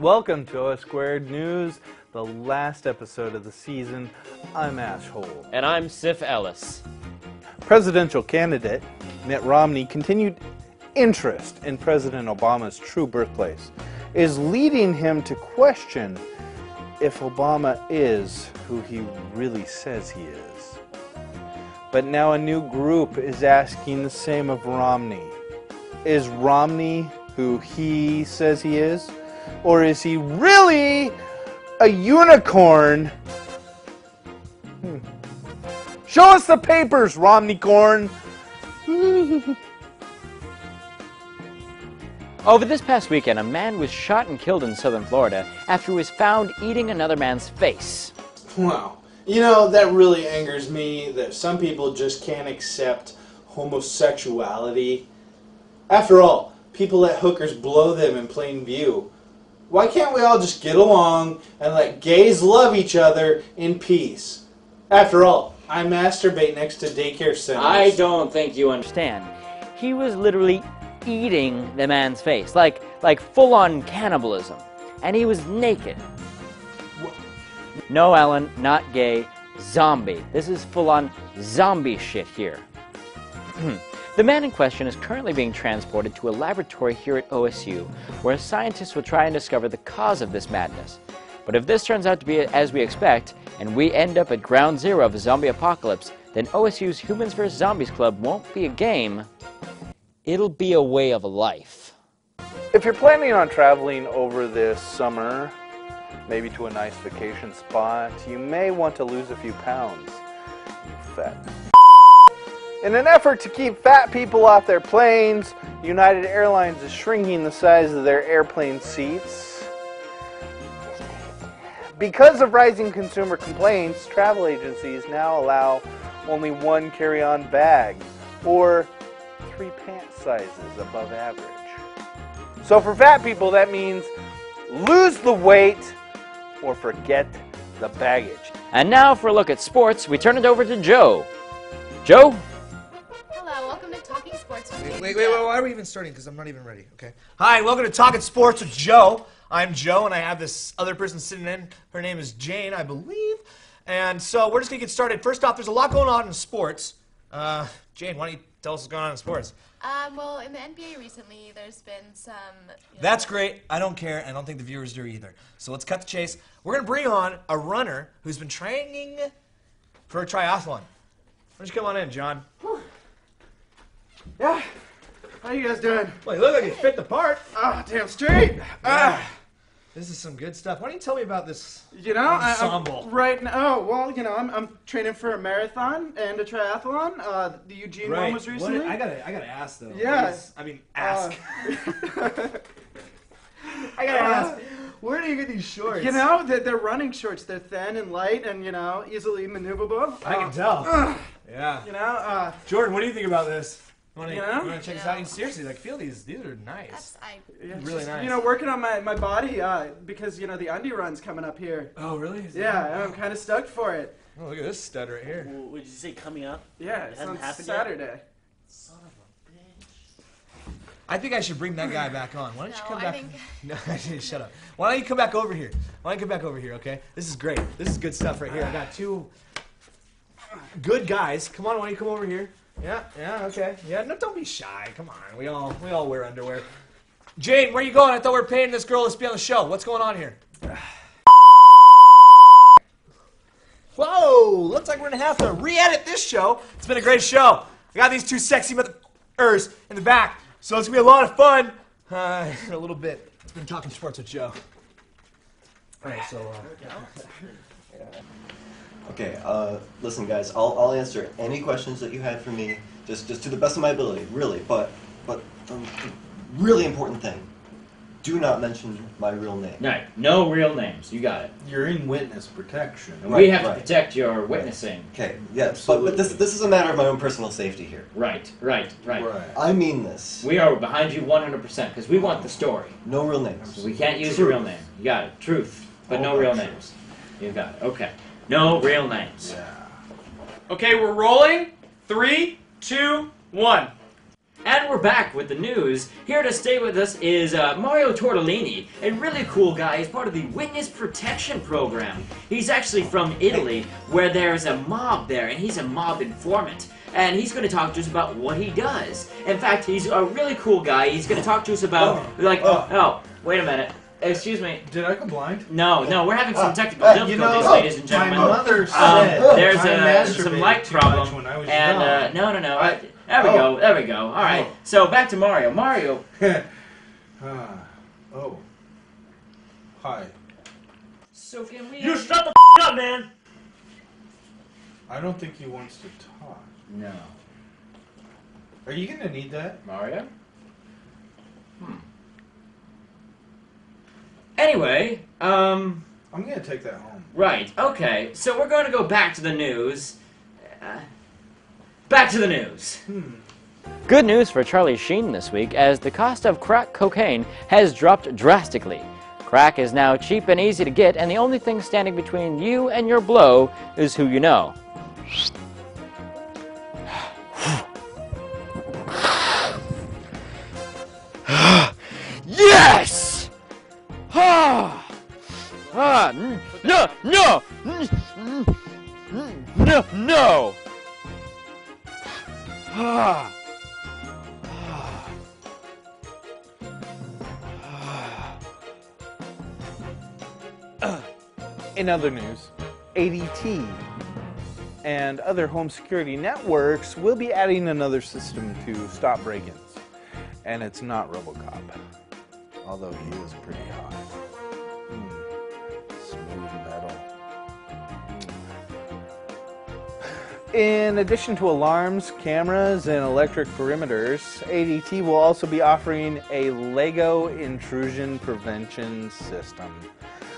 Welcome to OS Squared News, the last episode of the season. I'm Ashhole. And I'm Sif Ellis. Presidential candidate Mitt Romney continued interest in President Obama's true birthplace is leading him to question if Obama is who he really says he is. But now a new group is asking the same of Romney. Is Romney who he says he is? Or is he really a unicorn? Show us the papers, Romney-corn! Over this past weekend, a man was shot and killed in southern Florida after he was found eating another man's face. Wow. You know, that really angers me that some people just can't accept homosexuality. After all, people let hookers blow them in plain view. Why can't we all just get along and let gays love each other in peace? After all, I masturbate next to daycare centers. I don't think you understand. He was literally eating the man's face, like full-on cannibalism, and he was naked. No, Alan, not gay, zombie. This is full-on zombie shit here. The man in question is currently being transported to a laboratory here at OSU, where scientists will try and discover the cause of this madness. But if this turns out to be as we expect, and we end up at ground zero of a zombie apocalypse, then OSU's Humans vs. Zombies Club won't be a game, it'll be a way of life. If you're planning on traveling over this summer, maybe to a nice vacation spot, you may want to lose a few pounds. Fat. In an effort to keep fat people off their planes, United Airlines is shrinking the size of their airplane seats. Because of rising consumer complaints, travel agencies now allow only one carry-on bag, or 3 pant sizes above average. So for fat people, that means lose the weight or forget the baggage. And now for a look at sports, we turn it over to Joe. Joe? Hello, welcome to Talking Sports with me. Wait, why are we even starting? Because I'm not even ready, okay? Hi, welcome to Talking Sports with Joe. I'm Joe, and I have this other person sitting in. Her name is Jane, I believe. And so we're just going to get started. First off, there's a lot going on in sports. Jane, why don't you tell us what's going on in sports? Well, in the NBA recently, there's been some... That's great. I don't care, and I don't think the viewers do either. So let's cut the chase. We're going to bring on a runner who's been training for a triathlon. Why don't you come on in, John? Yeah. How you guys doing? Well, you look like you fit the part. Ah, damn straight. This is some good stuff. Why don't you tell me about this ensemble? Right now, well, I'm training for a marathon and a triathlon. The Eugene one was recently. I gotta ask though. Yeah. Ask. I gotta ask. Where do you get these shorts? They're running shorts. They're thin and light and, easily maneuverable. I can tell. Yeah. Jordan, what do you think about this? You want to check this out? Seriously, feel these. These are nice. Really nice. Working on my body because, the undie run's coming up here. Oh, really? Yeah, I'm kind of stoked for it. Oh, look at this stud right here. Well, what did you say, coming up? Yeah, it's on Saturday. Yet? Son of a bitch. I think I should bring that guy back on. Why don't you come back? think... No, shut up. Why don't you come back over here? Okay? This is great. This is good stuff right here. I got two good guys. Come on, why don't you come over here? Yeah, okay. Yeah, no, don't be shy. Come on. We all wear underwear. Jane, where are you going? I thought we were paying this girl to be on the show. What's going on here? Whoa! Looks like we're going to have to re-edit this show. It's been a great show. I got these two sexy motherfuckers in the back, so it's going to be a lot of fun. A little bit. It's been Talking Sports with Joe. All right, so... Okay, listen guys, I'll answer any questions that you had for me, just to the best of my ability, really, but the really important thing, do not mention my real name. No real names, you got it. You're in witness protection. We have to protect your witnessing. Okay, yes, but this is a matter of my own personal safety here. Right. I mean this. We are behind you 100% because we want the story. No real names. We can't use your real name. You got it. Truth, but no real names. You got it. Okay. No real names. Yeah. Okay, we're rolling. 3, 2, 1. And we're back with the news. Here to stay with us is Mario Tortellini, a really cool guy. He's part of the Witness Protection Program. He's actually from Italy, where there's a mob there, and he's a mob informant. And he's going to talk to us about what he does. In fact, he's a really cool guy. He's going to talk to us about, oh, wait a minute. Excuse me. Did I go blind? No, we're having some technical difficulties, ladies and gentlemen. My mother said there's some light problem, and no. There we go. All right. So back to Mario. Mario. Oh. Hi. So can we? You shut the up, man! I don't think he wants to talk. No. Are you gonna need that? Mario? Anyway, I'm gonna take that home. right, okay, so we're going to go back to the news. Back to the news. Good news for Charlie Sheen this week, as the cost of crack cocaine has dropped drastically. Crack is now cheap and easy to get, and the only thing standing between you and your blow is who you know. Yes! No! In other news, ADT and other home security networks will be adding another system to stop break-ins. And it's not RoboCop, although he is pretty hot. Smooth metal. In addition to alarms, cameras, and electric perimeters, ADT will also be offering a Lego intrusion prevention system.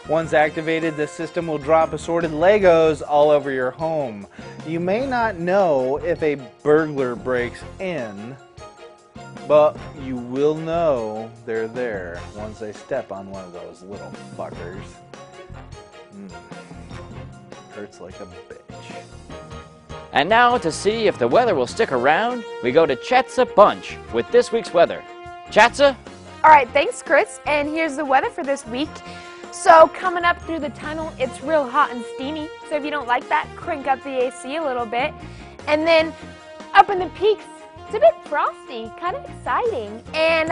Once activated, the system will drop assorted Legos all over your home. You may not know if a burglar breaks in, but you will know they're there once they step on one of those little fuckers. Hurts like a bitch. And now, to see if the weather will stick around, we go to Chetza Bunch with this week's weather. Chetza? All right, thanks, Chris. And here's the weather for this week. So coming up through the tunnel, it's real hot and steamy. So if you don't like that, crank up the AC a little bit. And then up in the peaks, it's a bit frosty, kind of exciting. And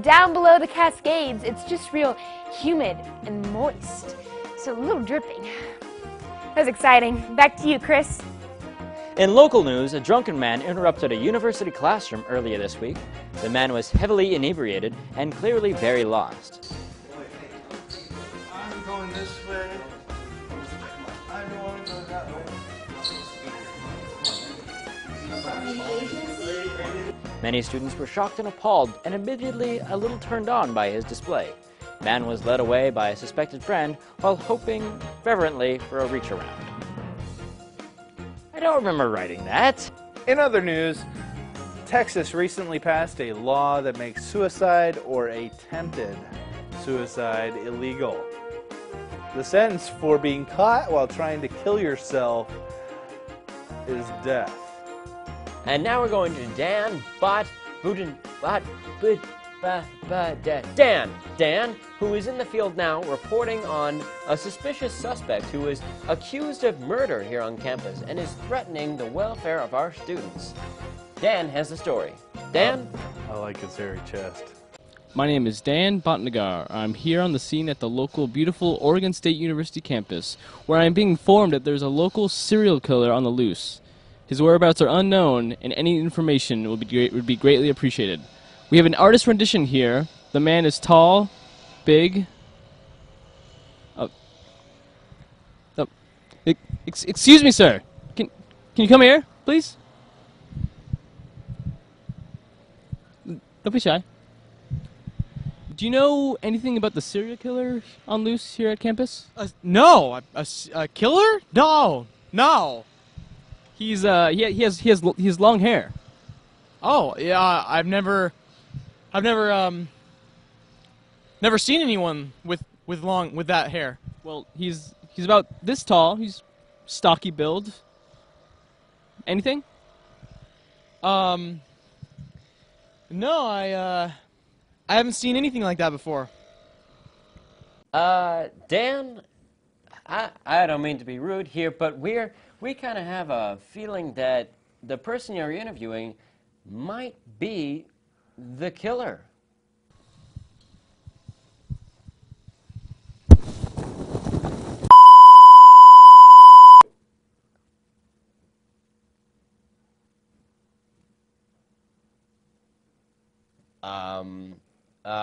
down below the Cascades, it's just real humid and moist. So a little dripping. That was exciting. Back to you, Chris. In local news, a drunken man interrupted a university classroom earlier this week. The man was heavily inebriated and clearly very lost. I'm going this way. I don't want to go that way. Many students were shocked and appalled and admittedly a little turned on by his display. Man was led away by a suspected friend while hoping fervently for a reach around. I don't remember writing that. In other news, Texas recently passed a law that makes suicide or attempted suicide illegal. The sentence for being caught while trying to kill yourself is death. And now we're going to Dan, who is in the field now reporting on a suspicious suspect who is accused of murder here on campus and is threatening the welfare of our students. Dan has the story. Dan? I like his hairy chest. My name is Dan Bhatnagar. I'm here on the scene at the local beautiful Oregon State University campus, where I am being informed that there's a local serial killer on the loose. His whereabouts are unknown, and any information would be greatly appreciated. We have an artist rendition here. The man is tall, big. Excuse me, sir. Can you come here, please? Don't be shy. Do you know anything about the serial killer on loose here at campus? No, a killer? No. He has long hair. Oh, yeah, I've never seen anyone with that hair. Well, he's about this tall. He's stocky build. Anything? No, I haven't seen anything like that before. Dan, I don't mean to be rude here, but we kind of have a feeling that the person you're interviewing might be the killer.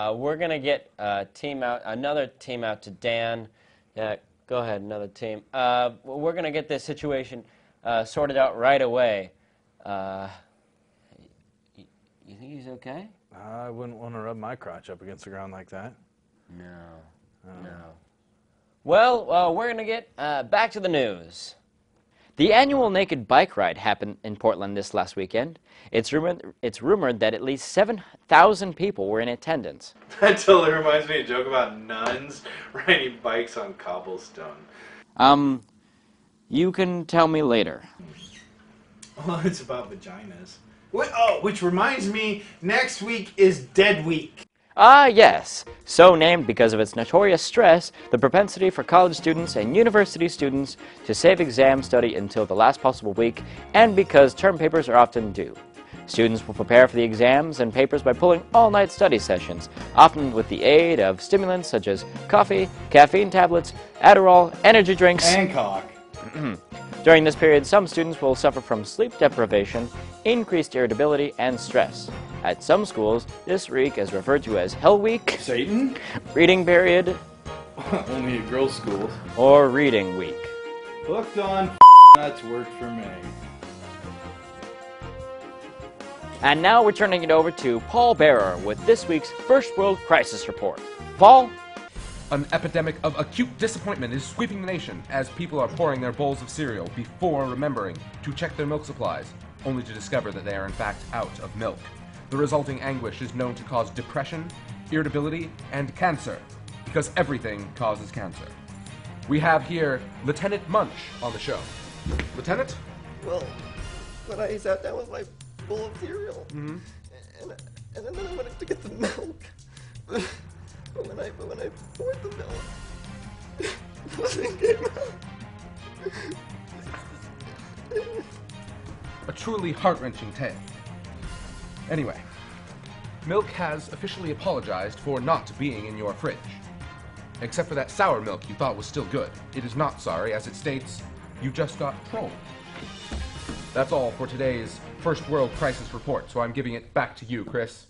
We're gonna get another team out to Dan. Yeah, go ahead, another team. We're gonna get this situation sorted out right away. You think he's okay? I wouldn't want to rub my crotch up against the ground like that. No. Well, we're gonna get back to the news. The annual Naked Bike Ride happened in Portland this last weekend. It's rumored that at least 7,000 people were in attendance. That totally reminds me of a joke about nuns riding bikes on cobblestone. You can tell me later. Oh, it's about vaginas. Which reminds me, next week is Dead Week. Ah, yes. So named because of its notorious stress, the propensity for college students and university students to save exam study until the last possible week, and because term papers are often due. Students will prepare for the exams and papers by pulling all-night study sessions, often with the aid of stimulants such as coffee, caffeine tablets, Adderall, energy drinks, And cock. During this period, some students will suffer from sleep deprivation, increased irritability, and stress. At some schools, this week is referred to as Hell Week, Satan? Reading Period, Only at girls' schools. or Reading Week. Hooked on nuts worked for me. And now we're turning it over to Paul Bearer with this week's First World Crisis Report. Paul? An epidemic of acute disappointment is sweeping the nation as people are pouring their bowls of cereal before remembering to check their milk supplies, only to discover that they are in fact out of milk. The resulting anguish is known to cause depression, irritability, and cancer, because everything causes cancer. We have here Lieutenant Munch on the show. Lieutenant? Well, when I sat down with my bowl of cereal, and then I went to get the milk. But when I poured the milk, nothing came out. A truly heart-wrenching tale. Anyway, milk has officially apologized for not being in your fridge. Except for that sour milk you thought was still good. It is not sorry, as it states, you just got trolled. That's all for today's First World Crisis Report, so I'm giving it back to you, Chris.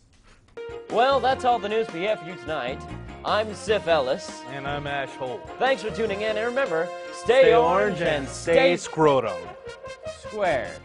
Well, that's all the news we have for you tonight. I'm Sif Ellis. And I'm Ash Holt. Thanks for tuning in, and remember, stay orange and stay scrotum. squared.